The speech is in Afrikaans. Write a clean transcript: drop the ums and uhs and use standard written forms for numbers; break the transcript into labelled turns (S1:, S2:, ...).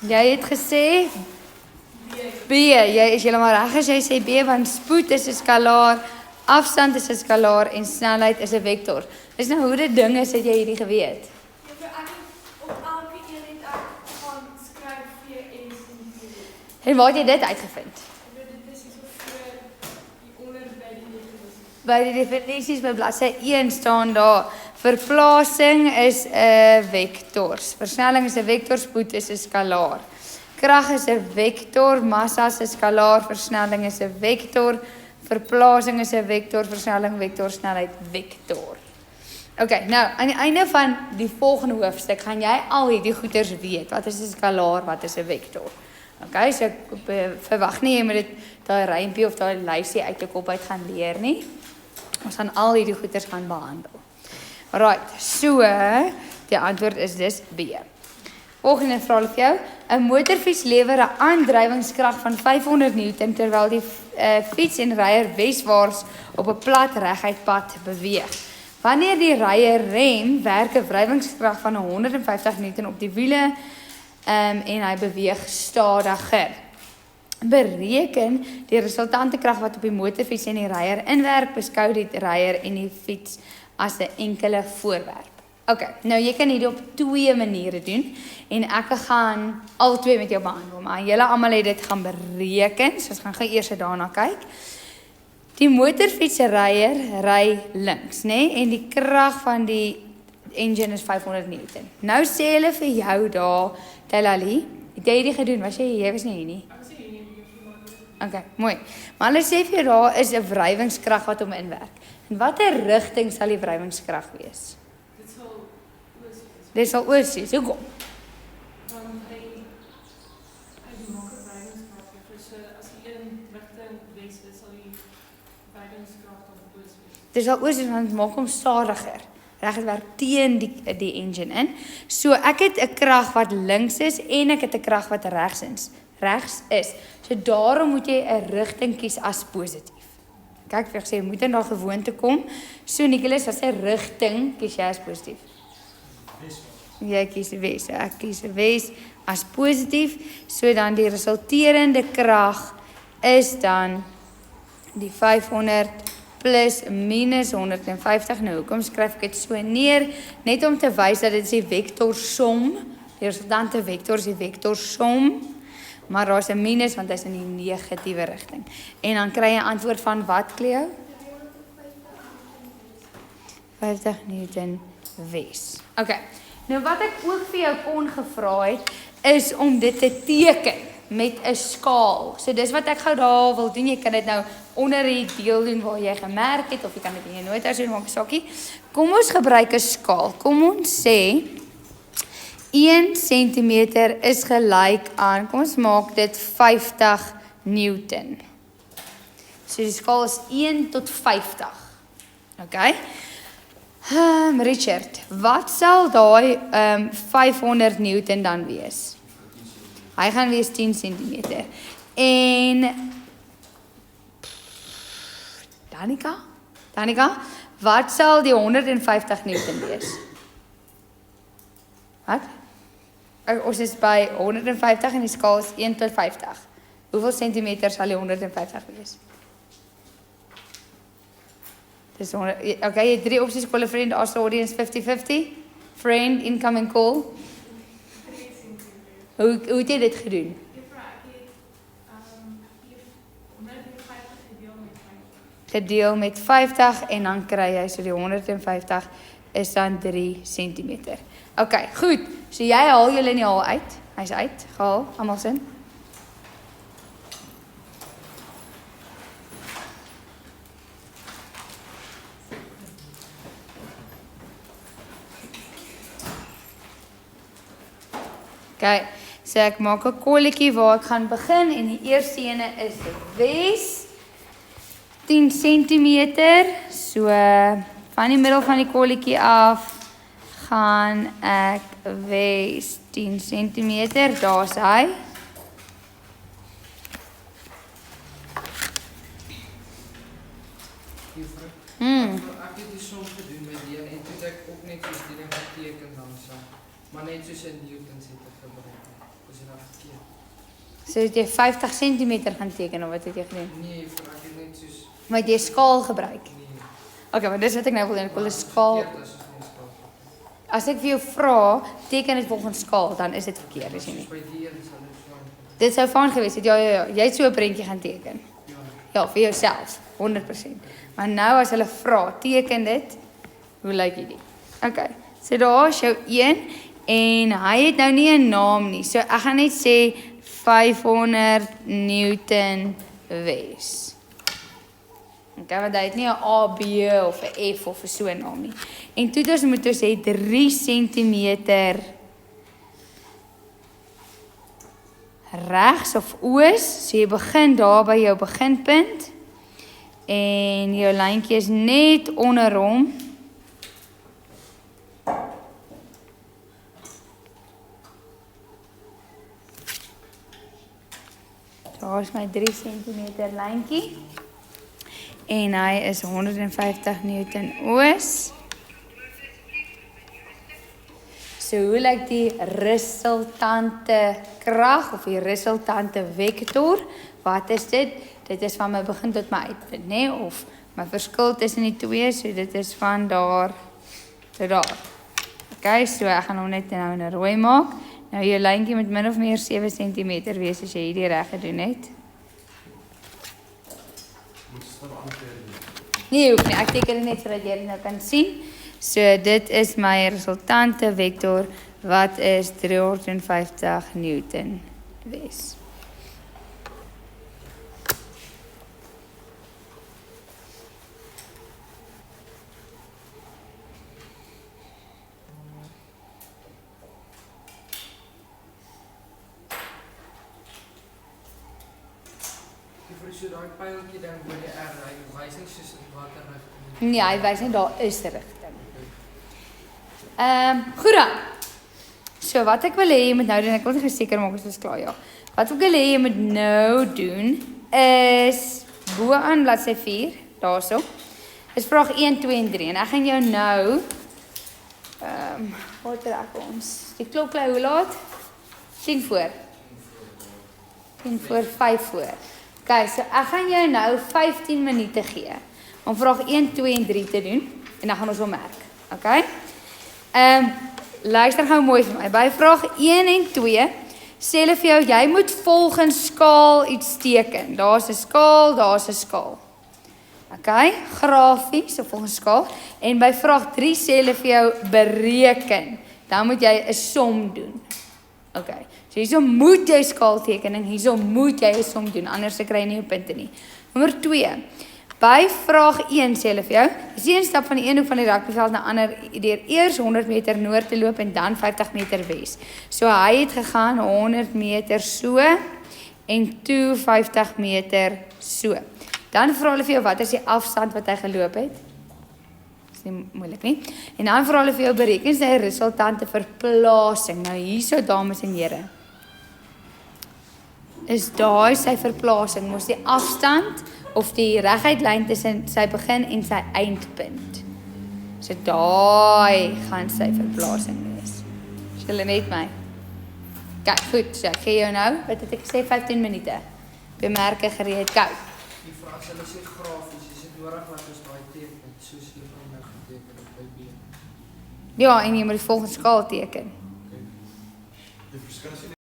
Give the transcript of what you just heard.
S1: Jy het gesê B, jy is heeltemal reg as jy sê B, want spoed is 'n skalaar, afstand is 'n skalaar en snelheid is 'n vektor. Dis nou hoe dit ding is, het jy hierdie geweet?
S2: Op elke een het ek gaan skryf VS en V.
S1: En waar het jy dit uitgevind?
S2: Dit is so vir die onder by die definisie.
S1: By die definisies by bladsy 1 staan daar, verplasing is 'n vektor, versnelling is 'n vektor, spoed is 'n skalaar. Krag is 'n vektor, massa is 'n skalaar, versnelling is 'n vektor, verplasing is 'n vektor, versnelling vektor, snelheid vektor. Okay, nou aan die einde van die volgende hoofstuk gaan jy al hierdie goeters weet. Wat is 'n skalaar, wat is 'n vektor? Okay, so ek verwag nie jy moet dit daai rympie of daai lysie uit jou kop uit gaan leer nie. Ons gaan al hierdie goeters gaan behandel. Alright, so die antwoord is dus B. Volgende vraag vir jou. 'n Motorfiets lewer 'n aandrywingskrag van 500 Newton terwyl die fiets en ryer weswaarts op 'n plat reguit pad beweeg. Wanneer die ryer rem, werk 'n wrywingskrag van 150 Newton op die wiele en hy beweeg stadiger. Bereken die resultante krag wat op die motorfiets en die ryer inwerk, beskou die ryer en die fiets as 'n enkele voorwerp. Okay, nou jy kan dit op twee maniere doen en ek gaan al twee met jou behandel, maar julle almal het dit gaan bereken, so ons gaan gou eers daarna kyk. Die motorfietsryer ry links, nê? En die krag van die engine is 500 Newton. Nou sê hulle vir jou daar, Telali, het jy dit gedoen? Was jy was nie hier nie?
S2: Ek sê hier nie.
S1: Okay, mooi. Maar hulle sê vir jou daar is 'n wrywingskrag wat hom inwerk. In watter rigting sal die wrywingskrag wees?
S2: Dit sal oos wees.
S1: Dit sal oos wees. Hoekom?
S2: Want hy maak 'n wrywingskrag. So as die een rigting wes is, sal die wrywingskrag dan oos wees.
S1: Dit sal oos wees want dit maak hom stadiger. Reg, dit werk teen die engine in. So ek het 'n krag wat links is en ek het 'n krag wat regs is. So daarom moet jy 'n rigting kies as positief. Kyk, ek sê jy moet in daai gewoonte kom. So Nicholas, as 'n rigting kies jy as positief. Jy kies wes. Ek kies wes as positief. So dan die resulterende krag is dan die 500 plus minus 150. Nou, hoekom skryf ek dit so neer? Net om te wys dat dit is die vektorsom. Die resultante vektor is die vektorsom. Maar daar is 'n minus want dit is in die negatiewe rigting. En dan kry jy 'n antwoord van wat, Cleo? 50 Newton wes. Okay. Nou wat ek ook vir jou kon gevra het, is om dit te teken met 'n skaal. So dis wat ek gou daar wil doen. Jy kan dit nou onder die deel doen waar jy gemerk het of jy kan dit in jou notas doen, maak 'n sakkie. Kom ons gebruik 'n skaal. Kom ons sê 1 cm is gelyk aan, kom ons maak dit 50 Newton. So die skaal is 1 tot 50. Okay. Richard, wat sal daai 500 Newton dan wees? Hy gaan wees 10 cm. En Danica, wat sal die 150 Newton wees? Wat? Ons is by 150 en die skaal is 1 tot 50. Hoeveel centimeter sal die 150 wees? Dis okay, jy het 3 opsies, call a friend, ask the audience, 50-50. Friend, incoming call.
S2: 3 cm.
S1: Hoe het jy dit gedoen? Gedeel met 50 en dan kry jy so die 150 is dan 3 cm. Okay, goed. So jy haal julle nie al uit. Hy's uit. Gehaal, almal sin. Okay, so ek maak 'n kolletjie waar ek gaan begin en die eerste ene is wes. 10 cm. So van die middel van die kolletjie af gaan ek wes 10 cm. Daar's hy.
S3: Ek het die som gedoen met die en toe ek ook net soos die ding geteken dan so. Maar net soos in Newton het ek gebruik. Dis reg.
S1: So het jy 50 cm gaan teken of wat het jy gedoen?
S3: Nee, vir ek het net soos
S1: Maar het jy skaal gebruik?
S3: nee.
S1: Okay, maar dis wat ek nou wil doen. Ek wil 'n skaal.
S3: Verkeerd as ons nie skaal.
S1: As ek vir jou vra, teken dit volgens skaal, dan is dit verkeerd, is jy nie?
S3: Soos by die een sal dit van.
S1: Dit sou fyn gewees het. Ja, jy het so 'n prentjie gaan teken.
S3: Ja.
S1: Ja, vir jouself, 100%. Maar nou as hulle vra, teken dit, hoe lyk dit? Okay. So daar is jou 1 en hy het nou nie 'n naam nie. So ek gaan net sê 500 Newton wees. Okay, want hy het nie 'n A, B of 'n F of so 'n naam nie. En toe moet ons sê 3 cm regs of oos. So jy begin daar by jou beginpunt en jou lyntjie is net onder hom. Daar is my 3 cm lyntjie. En hy is 150 Newton oos. So hoe lyk die resultante krag of die resultante vektor? Wat is dit? Dit is van my begin tot my uitpunt, nê? Nee? Of my verskil tussen die twee, so dit is van daar tot daar. Okay, so ek gaan hom net nou in 'n rooi maak. Nou jou lyntjie moet min of meer 7 cm wees as jy hierdie reg gedoen het. Nee, hoef nie. Ek teken dit net sodat jy dit nou kan sien. So dit is my resultante vektor wat is 350 Newton wees.
S3: So daai pyltjie dan by die R, hy wys nie soos in watter rigting.
S1: Nee, hy wys net daar is 'n rigting. Goed dan. So wat ek wil hê jy moet nou doen, ek wil net seker maak as ons klaar ja. Wat ek wil hê jy moet nou doen is bo-aan bladsy 4, daarso. Is vraag 1, 2 en 3 en ek gaan jou nou wat trek ons? Die klok lui hoe laat? 10 voor. 10 voor 5 voor. Okay, so ek gaan jou nou 15 minute gee om vraag 1, 2 en 3 te doen en dan gaan ons hom merk. Okay? Luister gou mooi vir my. By vraag 1 en 2 sê hulle vir jou jy moet volgens skaal iets teken. Daar's 'n skaal, daar's 'n skaal. Okay? Grafies of volgens skaal. En by vraag 3 sê hulle vir jou bereken. Dan moet jy 'n som doen. Okay. So hierso moet jy skaaltekening, hierso moet jy 'n som doen, anders kry jy nie jou punte nie. Nommer 2. By vraag 1 sê hulle vir jou, is die een stap van die een hoek van die rugbyveld na ander deur eers 100 meter noord te loop en dan 50 meter wes. So hy het gegaan 100 meter so en toe 50 meter so. Dan vra hulle vir jou wat is die afstand wat hy geloop het? Dis nie moeilik nie. En dan vra hulle vir jou bereken sy resultante verplasing. Nou hierso dames en here. Is daai sy verplasing, mos die afstand of die reguit lyn tussen sy begin en sy eindpunt. So daai gaan sy verplasing wees. Is julle met my? Kyk, goed, so ek gee jou nou, wat het ek gesê 15 minute. Bemerke gereed, kyk.
S3: Die vraag hulle sê grafies, is dit nodig dat ons daai teken soos hier van nou geteken het by B?
S1: Ja, en jy moet die volgende skaal teken.
S4: Die verskil is nie